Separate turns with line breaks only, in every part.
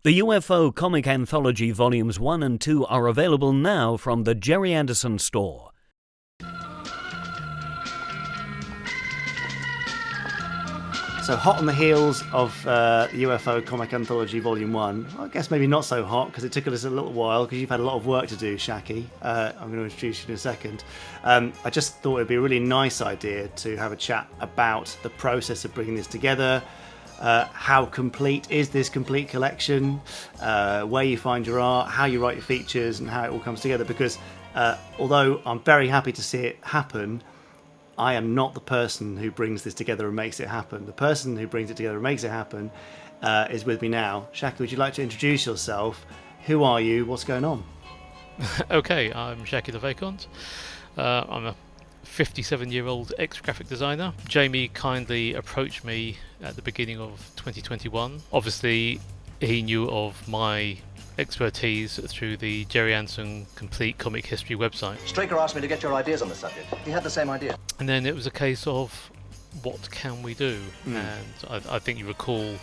The UFO Comic Anthology Volumes 1 and 2 are available now from the Gerry store.
So hot on the heels of the UFO Comic Anthology Volume 1. I guess maybe not so hot because it took us a little while because you've had a lot of work to do, Shaqui. I'm going to introduce you in a second. I just thought it would be a really nice idea to have a chat about the process of bringing this together. How complete is this complete collection? Where you find your art, how you write your features and how it all comes together. Because although I'm very happy to see it happen, I am not the person who brings this together and makes it happen. The person who brings it together and makes it happen is with me now. Shaqui, would you like to introduce yourself? Who are you? What's going on?
Okay, I'm Shaqui Le Vesconte. I'm a 57-year-old ex-graphic designer. Jamie kindly approached me at the beginning of 2021. Obviously, he knew of my expertise through the Gerry Complete Comic History website.
Straker asked me to get your ideas on the subject. He had the same idea.
And then it was a case of, what can we do? And I think you recall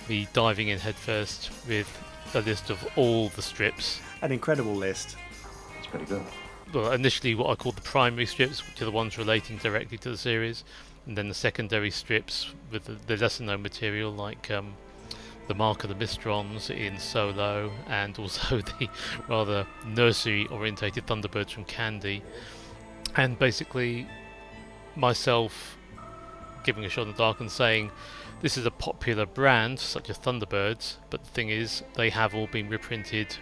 me diving in headfirst with a list of all the strips.
An incredible list.
It's pretty good.
Well, initially what I called the primary strips, which are the ones relating directly to the series, and then the secondary strips with the lesser known material like the Mark of the Mistrons in Solo, and also the rather nursery orientated Thunderbirds from Candy, and basically myself giving a shot in the dark and saying this is a popular brand such as Thunderbirds, but the thing is they have all been reprinted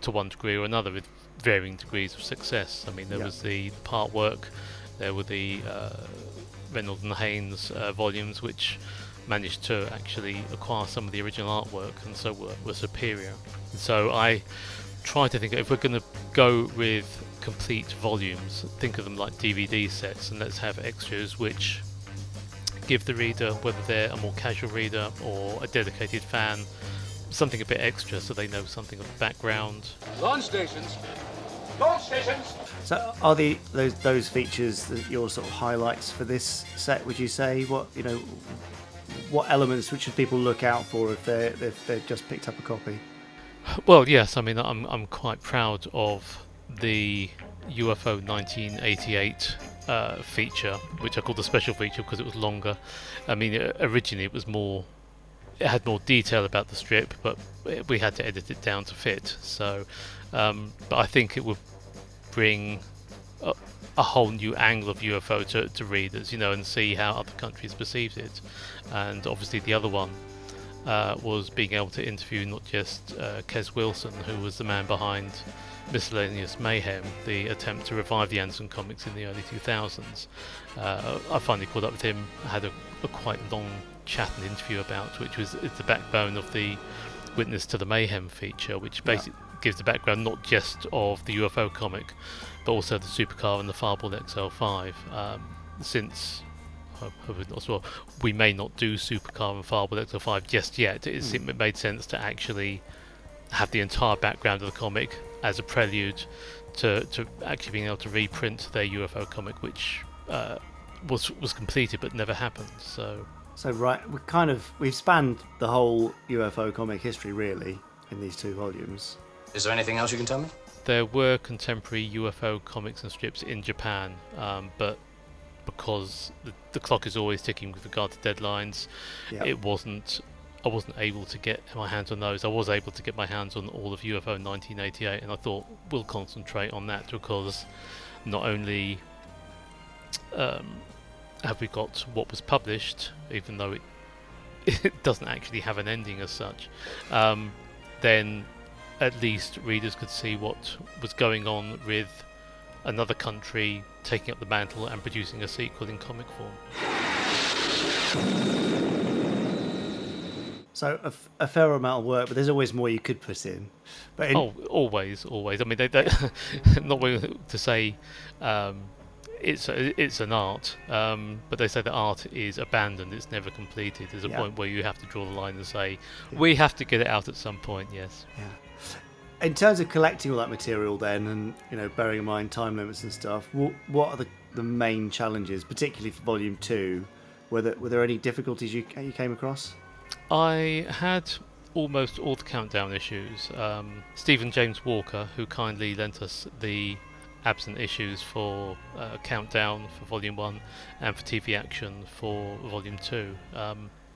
to one degree or another with varying degrees of success. I mean, there was the part work, there were the Reynolds and Haynes volumes, which managed to actually acquire some of the original artwork and so were superior. So I try to think, if we're going to go with complete volumes, think of them like DVD sets, and let's have extras which give the reader, whether they're a more casual reader or a dedicated fan, something a bit extra so they know something of the background.
Launch stations! Launch stations!
So are those features your sort of highlights for this set, would you say? What elements should people look out for if they've just picked up a copy?
Well, yes, I mean, I'm quite proud of the UFO 1988 feature, which I called the special feature because it was longer. I mean, originally it had more detail about the strip, but we had to edit it down to fit. So, but I think it would bring a whole new angle of UFO to readers, and see how other countries perceived it. And obviously the other one was being able to interview not just Kes Wilson, who was the man behind Miscellaneous Mayhem, the attempt to revive the Anderson comics in the early 2000s. I finally caught up with him, had a quite long chat and interview about, which was the backbone of the Witness to the Mayhem feature, which basically gives the background not just of the UFO comic, but also the supercar and the Fireball XL5. Since we may not do supercar and Fireball XL5 just yet, it made sense to actually have the entire background of the comic as a prelude to actually being able to reprint their UFO comic, which was completed but never happened. So
right, we've spanned the whole UFO comic history really in these two volumes.
Is there anything else you can tell me?
There were contemporary UFO comics and strips in Japan, but because the clock is always ticking with regard to deadlines, I wasn't able to get my hands on those. I was able to get my hands on all of UFO 1988, and I thought we'll concentrate on that because not only have we got what was published, even though it doesn't actually have an ending as such, then at least readers could see what was going on with another country taking up the mantle and producing a sequel in comic form.
So a fair amount of work, but there's always more you could put in. But
always. I mean, they not willing to say it's an art, but they say that art is abandoned, it's never completed. There's a point where you have to draw the line and say, we have to get it out at some point, yes.
Yeah. In terms of collecting all that material then, and bearing in mind time limits and stuff, what are the main challenges, particularly for Volume 2? Were there any difficulties you came across?
I had almost all the Countdown issues. Stephen James Walker, who kindly lent us the absent issues for Countdown for Volume 1 and for TV Action for Volume 2.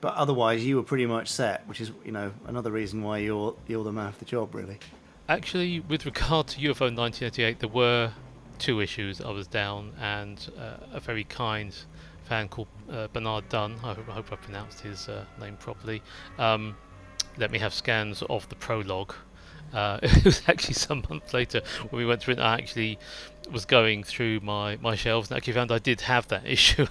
But otherwise, you were pretty much set, which is, another reason why you're the man for the job, really.
Actually, with regard to UFO 1988, there were 2 issues I was down, and a very kind fan called Bernard Dunn, I hope I pronounced his name properly, let me have scans of the prologue. It was actually some months later when we went through it, I actually was going through my shelves and actually found I did have that issue.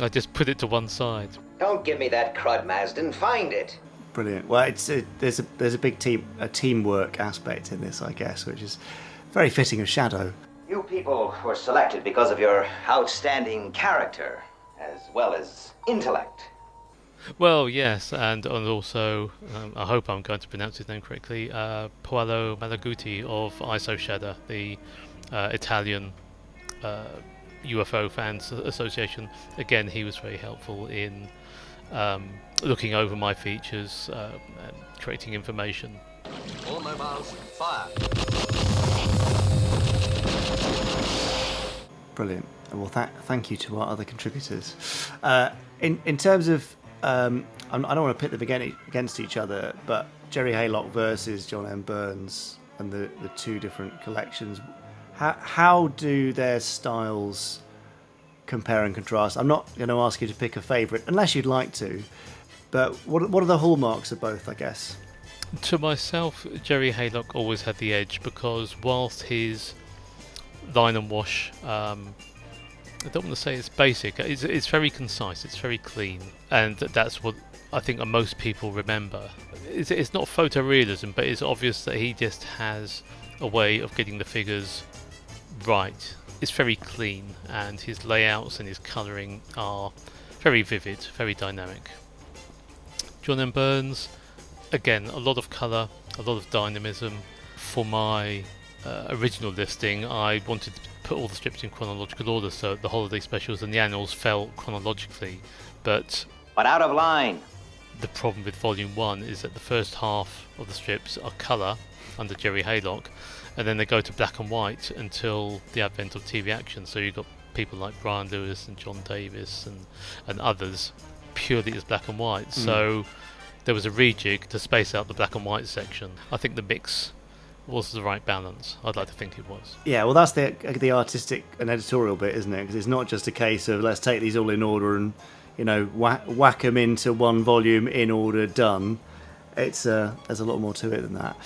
I just put it to one side.
Don't give me that crud, Marsden. Find it.
Brilliant. Well, there's a big teamwork aspect in this, I guess, which is very fitting of Shadow.
You people were selected because of your outstanding character, as well as intellect.
Well, yes, and also, I hope I'm going to pronounce his name correctly, Paolo Malaguti of ISO Shadow, the Italian UFO Fans Association. Again, he was very helpful in looking over my features and creating information.
All mobiles, fire.
Brilliant. Well, thank you to our other contributors. In terms of, I don't want to pit them against each other, but Gerry Haylock versus John M. Burns and the 2 different collections, how do their styles compare and contrast? I'm not going to ask you to pick a favourite, unless you'd like to, but what are the hallmarks of both, I guess?
To myself, Gerry Haylock always had the edge, because whilst his line and wash, I don't want to say it's basic, it's very concise, it's very clean, and that's what I think most people remember. It's not photorealism, but it's obvious that he just has a way of getting the figures right. It's very clean, and his layouts and his colouring are very vivid, very dynamic. John M. Burns, again, a lot of colour, a lot of dynamism. For my original listing, I wanted to put all the strips in chronological order, so the holiday specials and the annuals fell chronologically, but
out of line.
the problem with Volume 1 is that the first half of the strips are colour under Gerry Haylock, and then they go to black and white until the advent of TV Action. So you've got people like Brian Lewis and John Davis and others purely as black and white. So there was a rejig to space out the black and white section. I think the mix was the right balance. I'd like to think it was.
Yeah, well, that's the artistic and editorial bit, isn't it? Because it's not just a case of let's take these all in order and whack them into one volume in order, done. It's there's a lot more to it than that.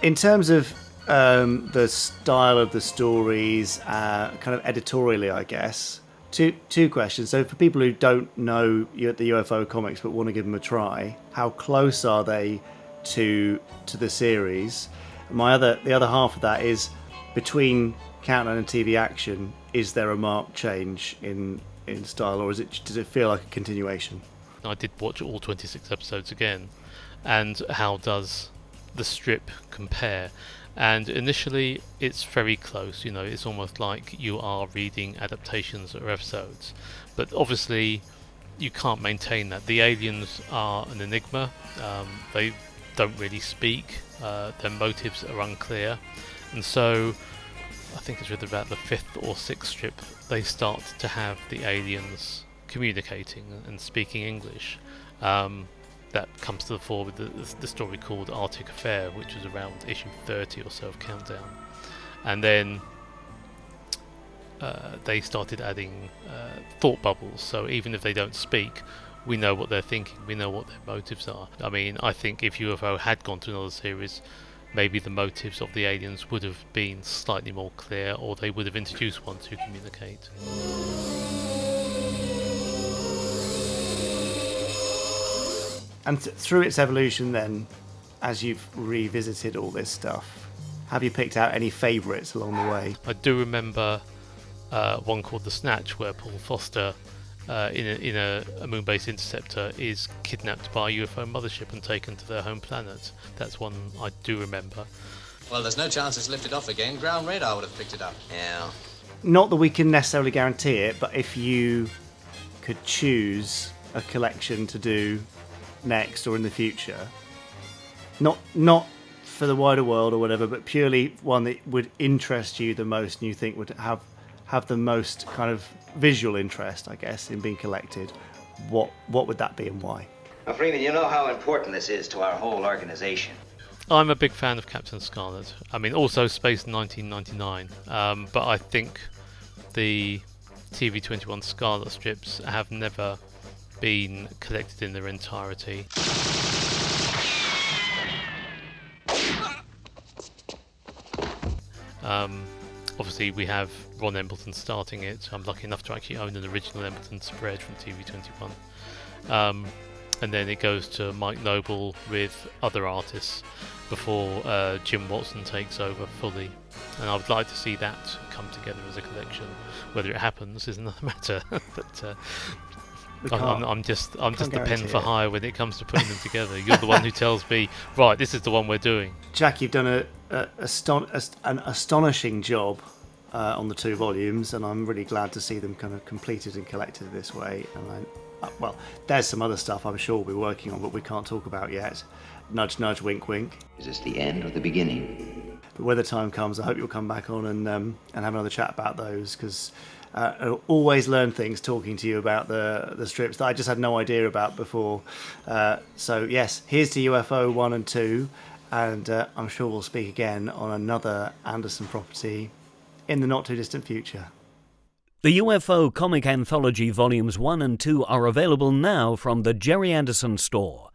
In terms of the style of the stories, kind of editorially, I guess. Two questions. So for people who don't know the UFO comics but want to give them a try, how close are they to the series? The other half of that is, between Countdown and TV Action, is there a marked change in style, or does it feel like a continuation?
I did watch all 26 episodes again, and how does the strip compare? And initially it's very close, it's almost like you are reading adaptations or episodes, but obviously you can't maintain that. The aliens are an enigma, they don't really speak, their motives are unclear, and so I think it's with about the 5th or 6th strip they start to have the aliens communicating and speaking English. That comes to the fore with the story called Arctic Affair, which was around issue 30 or so of Countdown. And then they started adding thought bubbles, so even if they don't speak, we know what they're thinking, we know what their motives are. I mean, I think if UFO had gone to another series, maybe the motives of the aliens would have been slightly more clear, or they would have introduced one to communicate.
And through its evolution then, as you've revisited all this stuff, have you picked out any favourites along the way?
I do remember one called The Snatch, where Paul Foster, in a moon-based interceptor, is kidnapped by a UFO mothership and taken to their home planet. That's one I do remember.
Well, there's no chance it's lifted off again. Ground radar would have picked it up. Yeah.
Not that we can necessarily guarantee it, but if you could choose a collection to do next or in the future, Not for the wider world or whatever, but purely one that would interest you the most and you think would have the most kind of visual interest, I guess, in being collected, what would that be and why?
Now, Freeman, you know how important this is to our whole organization.
I'm a big fan of Captain Scarlet. I mean, also Space 1999. But I think the TV21 Scarlet strips have never been collected in their entirety. Obviously, we have Ron Embleton starting it. I'm lucky enough to actually own an original Embleton spread from TV21. And then it goes to Mike Noble with other artists before Jim Watson takes over fully. And I would like to see that come together as a collection. Whether it happens is another matter. But I'm just the pen for hire when it comes to putting them together. You're the one who tells me, right, this is the one we're doing.
Jack, you've done an astonishing job on the 2 volumes, and I'm really glad to see them kind of completed and collected this way. And well, there's some other stuff I'm sure we're working on, but we can't talk about yet. Nudge, nudge, wink, wink.
Is this the end or the beginning?
But when the time comes, I hope you'll come back on and have another chat about those, because I always learn things talking to you about the strips that I just had no idea about before. So yes, here's to UFO 1 and 2, and I'm sure we'll speak again on another Anderson property in the not too distant future.
The UFO Comic Anthology Volumes 1 and 2 are available now from the Gerry Anderson Store.